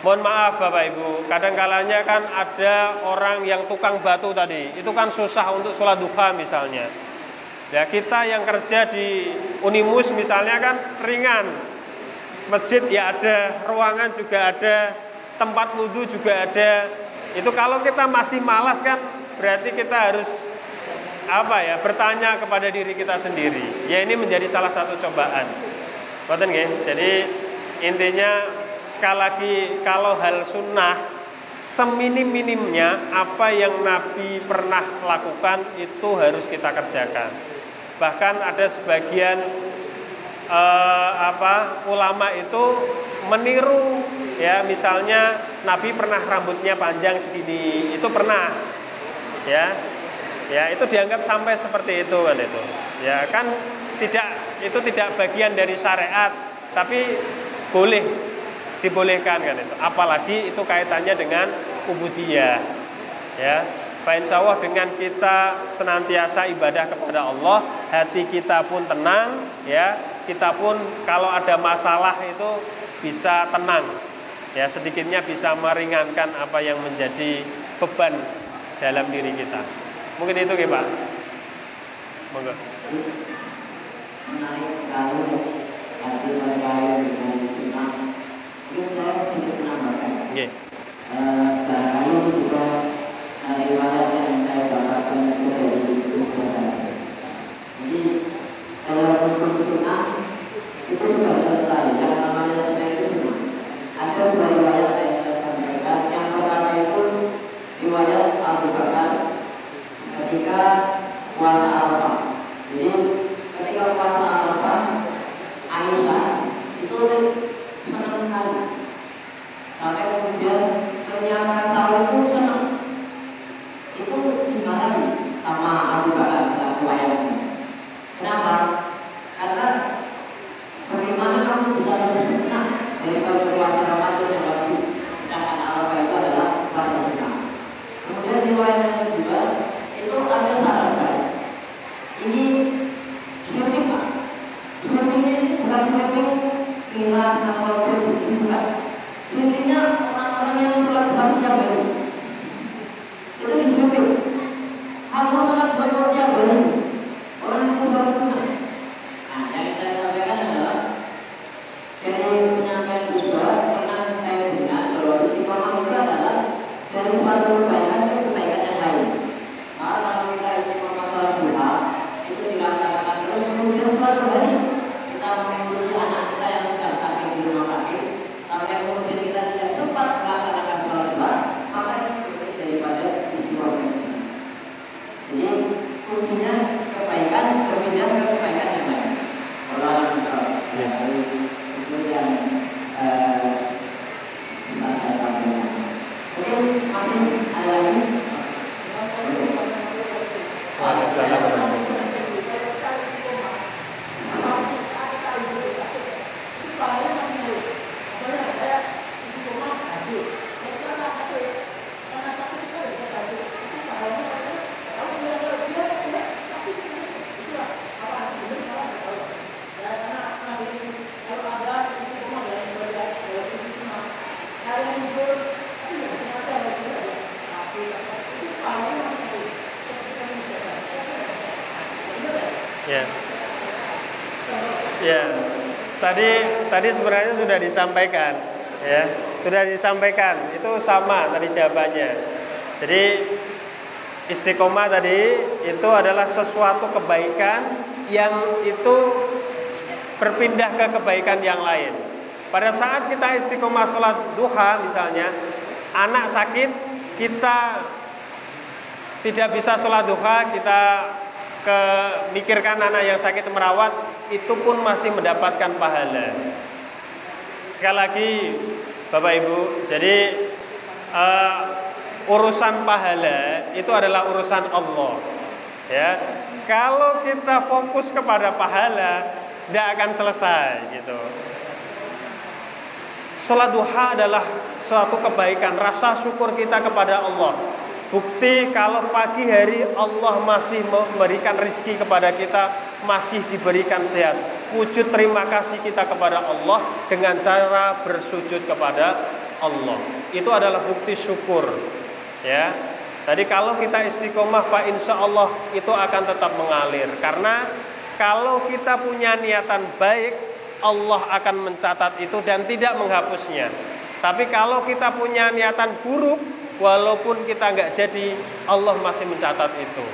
mohon maaf Bapak Ibu, kadang-kalanya kan ada orang yang tukang batu tadi, itu kan susah untuk sholat duha misalnya. Ya, kita yang kerja di Unimus misalnya kan ringan, masjid ya ada, ruangan juga ada, tempat wudhu juga ada. Itu kalau kita masih malas kan berarti kita harus bertanya kepada diri kita sendiri. Ya, ini menjadi salah satu cobaan. Boten nggih. Jadi intinya sekali lagi kalau hal sunnah seminim-minimnya apa yang Nabi pernah lakukan itu harus kita kerjakan. Bahkan ada sebagian ulama itu meniru, ya, misalnya Nabi pernah rambutnya panjang segini, itu pernah. Ya, ya itu dianggap sampai seperti itu kan itu. Ya kan itu tidak bagian dari syariat, tapi dibolehkan kan itu. Apalagi itu kaitannya dengan ubudiyah. Ya, insyaallah dengan kita senantiasa ibadah kepada Allah, hati kita pun tenang, ya. Kita pun kalau ada masalah itu bisa tenang. Ya, sedikitnya bisa meringankan apa yang menjadi beban dalam diri kita. Mungkin itu ya Pak. Monggo. Menarik sekali arti percaya dengan sunnah. Mungkin saya sedikit menambahkan. Nggih. Barangkali juga riwayat yang saya dapatkan itu dari Bukhari. Jadi kalau hukum sunnah itu sudah selesai. Yang namanya sunnah itu sunnah. Ada dua riwayat yang saya sampaikan. Yang pertama itu riwayat Abu Bakar ketika puasa Arafah. Jadi ketika puasa Arafah, Aisyah itu senang sekali. Sampai kemudian ternyata sahur itu senang. Itu dimarahi sama Abu Bakar setelah wayangnya. Kenapa? Karena bagaimana kamu bisa lebih senang daripada puasa Ramadan yang wajib? Sedangkan Arafah itu adalah puasa sunnah. Kemudian riwayat yang kedua itu ada sahabat. Ini swimming Pak. Swimming ini bukan swimming kelas atau bukan. Swimmingnya orang-orang yang sholat pasca baru. Itu di swimming. Aku sholat berwajib baru. Orang yang sholat sunnah. Nah, yang saya sampaikan adalah dari penyampaian kedua pernah saya dengar bahwa istiqomah itu adalah dari suatu kebaikan ke kebaikan yang lain. Maka kalau kita istiqomah sholat duha itu dilaksanakan terus, kemudian suatu hari kita mengikuti anak kita yang sedang sakit di rumah sakit, sampai kemudian kita tidak sempat melaksanakan sholat duha, maka itu daripada istiqomah. Jadi fungsinya kebaikan berpindah ke kebaikan yang lain. Allah itu yang saya sampaikan. Oke, masih ada lagi? Ya. Ya. Tadi sebenarnya sudah disampaikan, ya. Sudah disampaikan. Itu sama tadi jawabannya. Jadi istiqomah tadi itu adalah sesuatu kebaikan yang itu berpindah ke kebaikan yang lain. Pada saat kita istiqomah sholat duha misalnya, anak sakit, kita tidak bisa sholat duha, kita mikirkan anak yang sakit merawat, itu pun masih mendapatkan pahala. Sekali lagi Bapak Ibu, jadi urusan pahala itu adalah urusan Allah. Ya, kalau kita fokus kepada pahala, tidak akan selesai gitu. Sholat duha adalah suatu kebaikan, rasa syukur kita kepada Allah. Bukti kalau pagi hari Allah masih memberikan rizki kepada kita, masih diberikan sehat. Wujud terima kasih kita kepada Allah dengan cara bersujud kepada Allah. Itu adalah bukti syukur. Ya. Tadi kalau kita istiqomah, fa insya Allah itu akan tetap mengalir. Karena kalau kita punya niatan baik, Allah akan mencatat itu dan tidak menghapusnya. Tapi kalau kita punya niatan buruk, walaupun kita nggak jadi, Allah masih mencatat itu.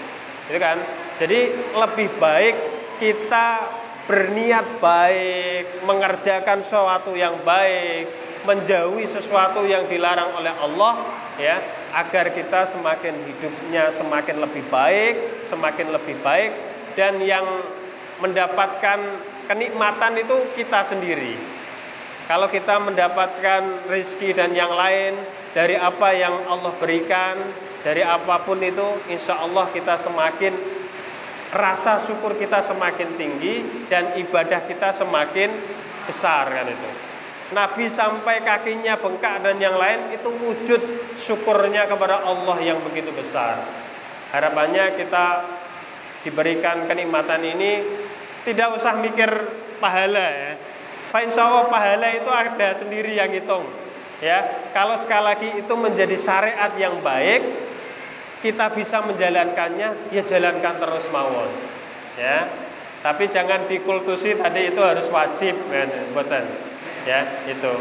Gitu kan? Jadi lebih baik kita berniat baik, mengerjakan sesuatu yang baik, menjauhi sesuatu yang dilarang oleh Allah, ya, agar kita semakin hidupnya semakin lebih baik, dan yang mendapatkan kenikmatan itu kita sendiri. Kalau kita mendapatkan rezeki dan yang lain dari apa yang Allah berikan, dari apapun itu, insya Allah kita semakin, rasa syukur kita semakin tinggi dan ibadah kita semakin besar kan itu. Nabi sampai kakinya bengkak dan yang lain itu wujud syukurnya kepada Allah yang begitu besar. Harapannya kita diberikan kenikmatan ini, tidak usah mikir pahala ya. Insya Allah pahala itu ada sendiri yang hitung. Ya, kalau sekali lagi itu menjadi syariat yang baik, kita bisa menjalankannya, ya jalankan terus mawon. Ya, tapi jangan dikultusi tadi itu harus wajib, kan? Betul. Ya, itu.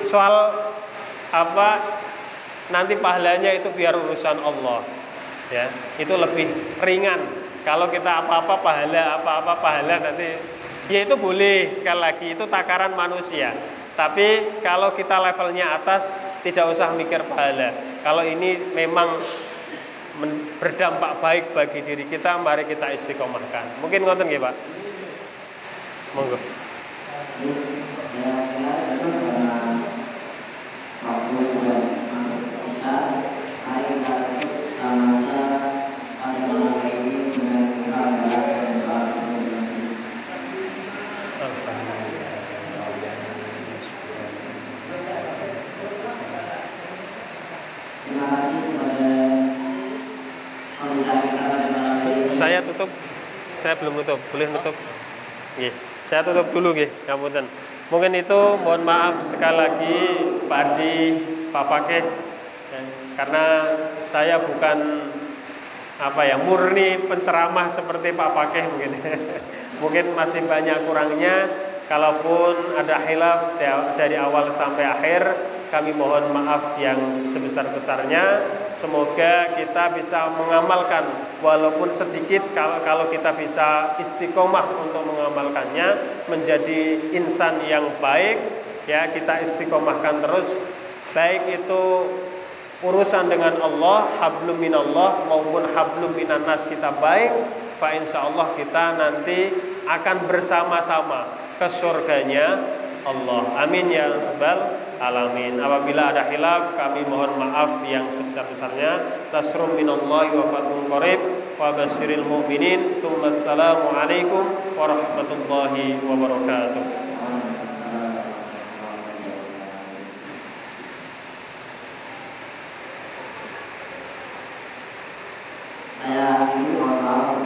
Soal apa nanti pahalanya itu biar urusan Allah. Ya, itu lebih ringan. Kalau kita apa-apa pahala nanti, ya itu boleh, sekali lagi itu takaran manusia. Tapi kalau kita levelnya atas, tidak usah mikir pahala. Kalau ini memang berdampak baik bagi diri kita, mari kita istiqomahkan. Mungkin ngoten nggih, Pak? Monggo. Saya tutup. Saya belum tutup. Boleh tutup? Nggih. Saya tutup dulu nggih, ngapunten. Mungkin itu, mohon maaf sekali lagi Pak Adi, Pak Fakih, karena saya bukan murni penceramah seperti Pak Fakih mungkin. Mungkin masih banyak kurangnya. Kalaupun ada khilaf dari awal sampai akhir, kami mohon maaf yang sebesar-besarnya. Semoga kita bisa mengamalkan walaupun sedikit, kalau kita bisa istiqomah untuk mengamalkannya, menjadi insan yang baik, ya, kita istiqomahkan terus, baik itu urusan dengan Allah, hablum minallah maupun hablum minannas kita baik, fa insyaallah kita nanti akan bersama-sama ke surganya Allah. Amin ya rabbal alamin. Apabila ada khilaf, kami mohon maaf yang sebesar-besarnya. Nasrum minallahi wa fathun qarib wa basyiril mu'minin. Assalamu alaikum warahmatullahi wabarakatuh. Saya ini mohon maaf